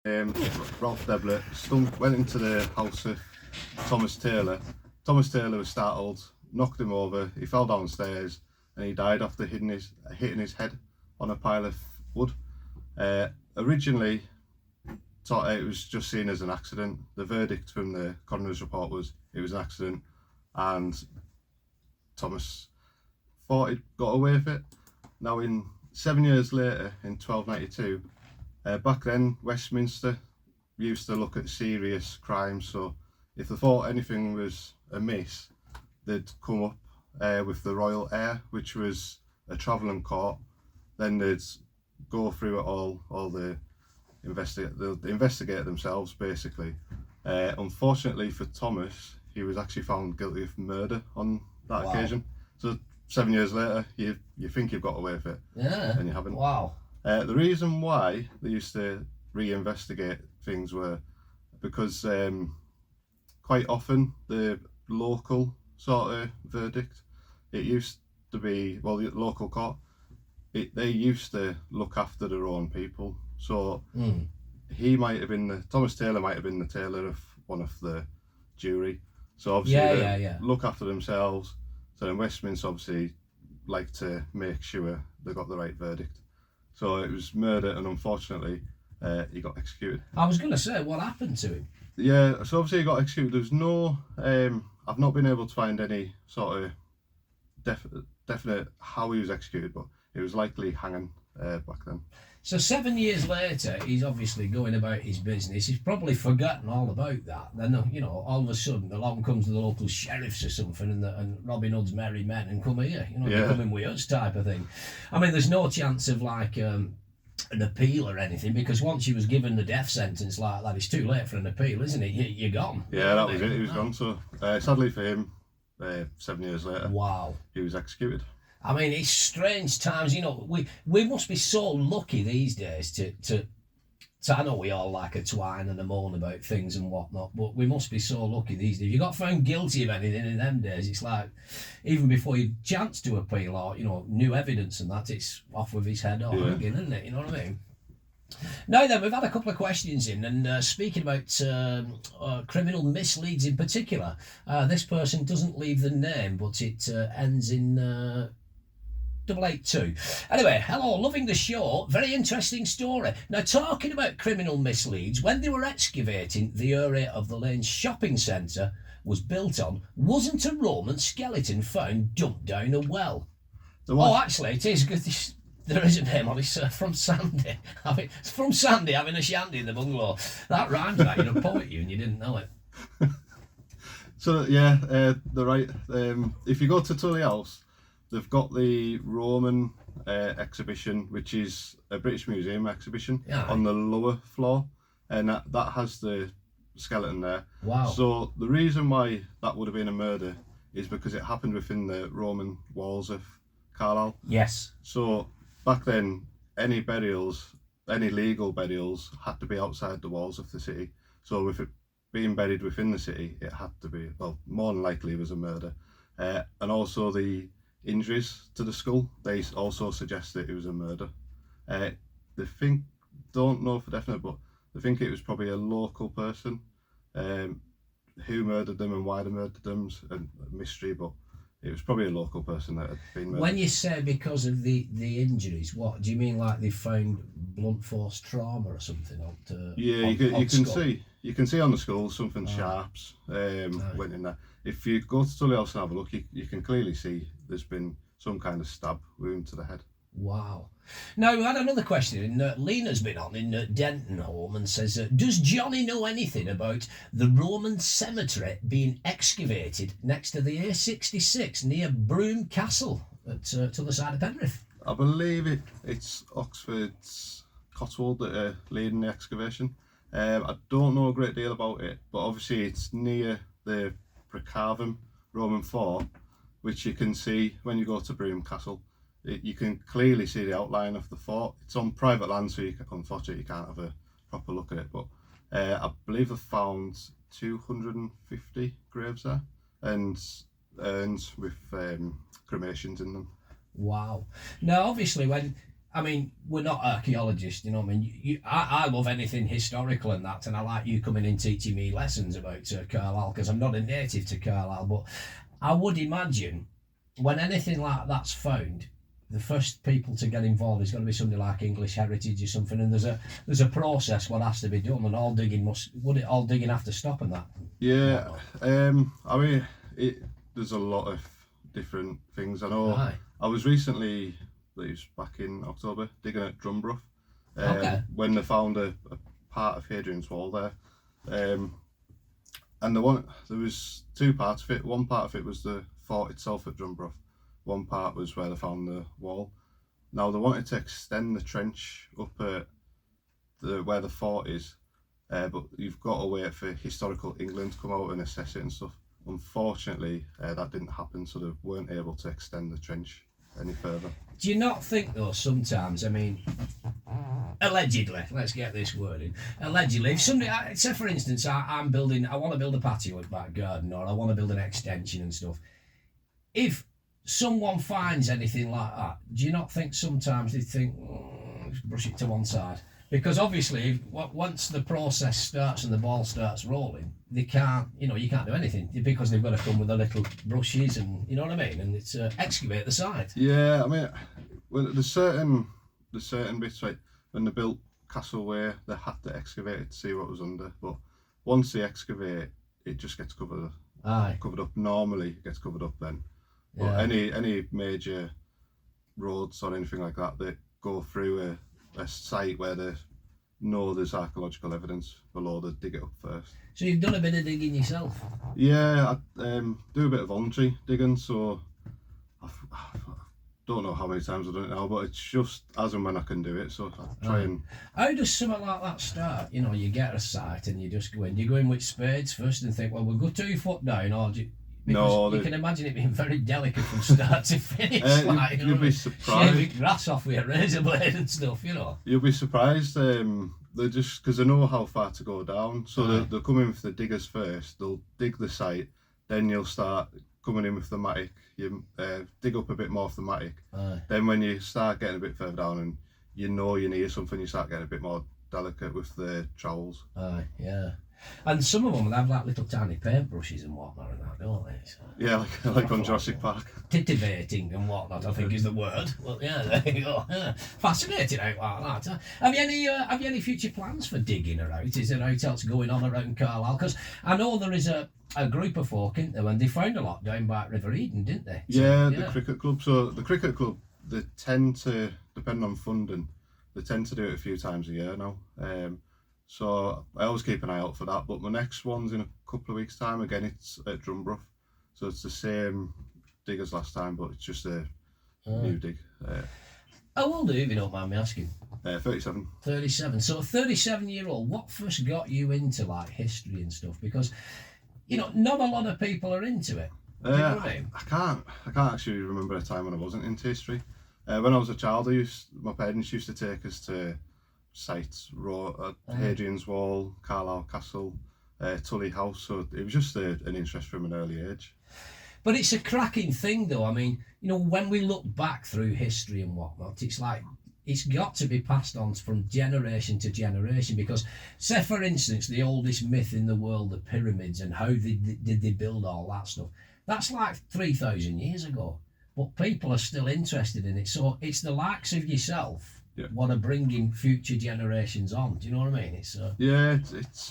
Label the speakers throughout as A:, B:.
A: Ralph Deblett went into the house of Thomas Taylor. Thomas Taylor was startled, knocked him over, he fell downstairs and he died after hitting his head on a pile of wood. Originally, it was just seen as an accident. The verdict from the coroner's report was it was an accident, and Thomas thought he'd got away with it. Now, 7 years later, in 1292, back then Westminster used to look at serious crimes, so if they thought anything was amiss, they'd come up with the royal heir, which was a travelling court. Then they'd go through it all they'll investigate themselves, basically. Unfortunately for Thomas, he was actually found guilty of murder on that occasion. So 7 years later, you think you've got away with it, and you haven't.
B: Wow.
A: The reason why they used to re-investigate things were because quite often the local sort of verdict, it used to be, well, the local court, they used to look after their own people. So he might have been Thomas Taylor might have been the tailor of one of the jury. So obviously they look after themselves. So in Westminster, obviously, like to make sure they got the right verdict. So it was murder, and unfortunately, he got executed.
B: I was going to say, what happened to him?
A: Yeah, so obviously he got executed. There's no, I've not been able to find any sort of definite how he was executed, but it was likely hanging back then.
B: So 7 years later, he's obviously going about his business. He's probably forgotten all about that. Then, all of a sudden, along comes the local sheriffs or something, and Robin Hood's merry men, and come here, you're coming with us type of thing. I mean, there's no chance of like an appeal or anything, because once he was given the death sentence like that, it's too late for an appeal, isn't it? You're gone.
A: Yeah, that was it. He was gone. So sadly for him, 7 years later, he was executed.
B: I mean, it's strange times, we must be so lucky these days to I know we all like a twine and a moan about things and whatnot, but we must be so lucky these days. If you got found guilty of anything in them days, it's like, even before you chance to appeal or, new evidence and that, it's off with his head or hanging, isn't it? You know what I mean? Now then, we've had a couple of questions in, and speaking about criminal misleads in particular, this person doesn't leave the name, but it ends in 882. Anyway, hello, loving the show. Very interesting story. Now, talking about criminal misleads, when they were excavating the area of the Lane shopping centre was built on, wasn't a Roman skeleton found dumped down a well? Oh, actually, it is good. There is a name on it, from Sandy. It's from Sandy having a shandy in the bungalow. That rhymes that. You're a poet, and you didn't know it.
A: So, yeah, they're right. If you go to Tully House, they've got the Roman exhibition, which is a British Museum exhibition, on the lower floor, and that has the skeleton there.
B: Wow.
A: So the reason why that would have been a murder is because it happened within the Roman walls of Carlisle.
B: Yes.
A: So back then, any legal burials had to be outside the walls of the city. So with it being buried within the city, it had to be, well, more than likely it was a murder. And also the injuries to the skull, they also suggest that it was a murder. They don't know for definite, but they think it was probably a local person who murdered them, and why they murdered them is a mystery, but it was probably a local person that had been murdered.
B: When you say because of the injuries, what do you mean? Like they found blunt force trauma or something?
A: You can see on the skull something sharps went in there. If you go to Tully House and have a look, you can clearly see there's been some kind of stab wound to the head.
B: Wow. Now, we had another question. Lena's been on in Denton Home and says, does Johnny know anything about the Roman cemetery being excavated next to the A66 near Broome Castle to the side of Penrith?
A: I believe it's Oxford's Cotswold that are leading the excavation. I don't know a great deal about it, but obviously it's near the Precarvum Roman fort, which you can see when you go to Broome Castle. You can clearly see the outline of the fort. It's on private land, so unfortunately you can't have a proper look at it, but I believe they found 250 graves there, and urns with cremations in them.
B: Wow. Now, obviously, when I mean, we're not archaeologists, you know what I mean? I love anything historical and that, and I like you coming in teaching me lessons about Carlisle, because I'm not a native to Carlisle, but I would imagine when anything like that's found, the first people to get involved is going to be somebody like English Heritage or something, and there's a process what has to be done, and all digging have to stop and that?
A: Yeah, I mean, there's a lot of different things. I know.
B: Aye.
A: I was recently, it was back in October, digging at Drumbrough,
B: Okay.
A: when they found a part of Hadrian's Wall there, and there was two parts of it. One part of it was the fort itself at Drumbrough. One part was where they found the wall. Now they wanted to extend the trench up at where the fort is, but you've got to wait for Historical England to come out and assess it and stuff. Unfortunately, that didn't happen, so they weren't able to extend the trench any further.
B: Do you not think though sometimes, I mean, allegedly, let's get this word in, allegedly, if somebody, say for instance, I want to build a patio at back garden, or I want to build an extension and stuff, if someone finds anything like that, do you not think sometimes they think, let's brush it to one side? Because obviously, once the process starts and the ball starts rolling, you can't do anything, because they've got to come with the little brushes and, you know what I mean, and it's excavate the side.
A: Yeah, I mean, well, there's certain bits, like when they built Castleway, they had to excavate it to see what was under, but once they excavate, it just gets covered up. Normally, it gets covered up then. But any major roads or anything like that that go through a site where they know there's archaeological evidence below, they dig it up first.
B: So you've done a bit of digging yourself?
A: Yeah, I do a bit of voluntary digging, so I don't know how many times I've done it now, but it's just as and when I can do it, so I try and...
B: How does something like that start? You know, you get a site and you just go in. You go in with spades first and think, well, we'll go 2 foot down, or do you... Because you can imagine it being very delicate from start to finish.
A: You'll be surprised.
B: Shaving grass off with a razor blade and stuff, you know.
A: You'll be surprised. They just, because they know how far to go down, so they'll come in with the diggers first. They'll dig the site, then you'll start coming in with the mattock. You dig up a bit more with the mattock. Then when you start getting a bit further down and you know you need something, you start getting a bit more delicate with the trowels.
B: Yeah. And some of them have like little tiny paintbrushes and whatnot and that, don't they? So,
A: yeah, like on Jurassic Park.
B: Titivating and whatnot, I think is the word. Well, yeah, there you go. Yeah. Fascinating out like that. Have you any future plans for digging around? Is there anything else going on around Carlisle? Because I know there is a group of folk, isn't there, and they found a lot down by River Eden, didn't they? So,
A: the cricket club. So the cricket club, they tend to, depending on funding, they tend to do it a few times a year now. So I always keep an eye out for that. But my next one's in a couple of weeks' time. Again, it's at Drumbrough. So it's the same dig as last time, but it's just a new dig.
B: How old are you, if you don't mind me asking?
A: 37.
B: 37. So a 37-year-old, what first got you into like history and stuff? Because, you know, not a lot of people are into it. Do you know what I mean?
A: I can't actually remember a time when I wasn't into history. When I was a child, my parents used to take us to sites, Hadrian's Wall, Carlisle Castle, Tully House, so it was just an interest from an early age.
B: But it's a cracking thing though. I mean, you know, when we look back through history and whatnot, it's like it's got to be passed on from generation to generation, because say for instance the oldest myth in the world, the pyramids, and how did they build all that stuff, that's like 3,000 years ago, but people are still interested in it. So it's the likes of yourself what are bringing future generations on. Do you know what I mean? It's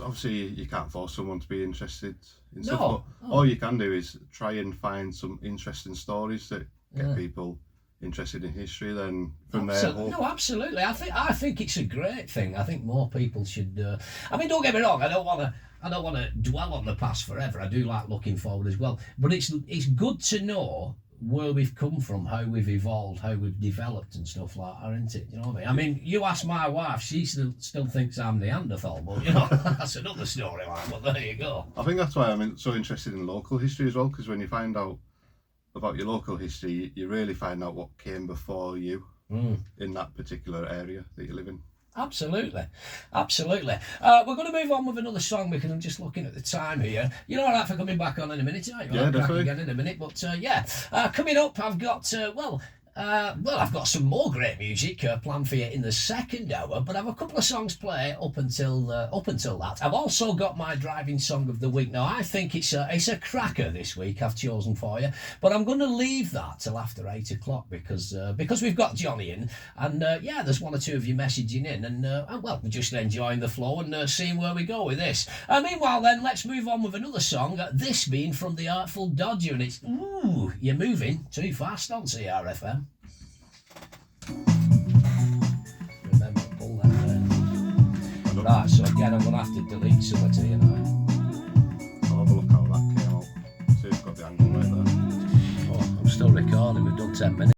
A: obviously you can't force someone to be interested in stuff, but all you can do is try and find some interesting stories that get people interested in history. Then from there,
B: no, absolutely. I think it's a great thing. I think more people should. I mean, don't get me wrong. I don't want to dwell on the past forever. I do like looking forward as well. But it's good to know where we've come from, how we've evolved, how we've developed and stuff like that, isn't it? You know what I mean? I mean, you ask my wife, she still thinks I'm Neanderthal, but you know, that's another storyline, but there you go.
A: I think that's why I'm so interested in local history as well, because when you find out about your local history, you really find out what came before you in that particular area that you live in.
B: Absolutely. We're going to move on with another song because I'm just looking at the time here. You're all right for coming back on in a minute, aren't you?
A: Yeah, definitely.
B: Again in a minute, but coming up I've got Well, I've got some more great music planned for you in the second hour, but I've a couple of songs play up until that. I've also got my driving song of the week. Now, I think it's a cracker this week I've chosen for you, but I'm going to leave that till after 8 o'clock because we've got Johnny in, and there's one or two of you messaging in, and well, we're just enjoying the flow and seeing where we go with this. Meanwhile, then, let's move on with another song. This being from the Artful Dodger, and it's Ooh, You're Moving Too Fast on CRFM. Remember, pull that there. Right, so again, I'm going to have to delete some of it here now.
A: I'll have a look how that came out. See if it's got the angle right there.
B: Oh, I'm still recording, we've done 10 minutes.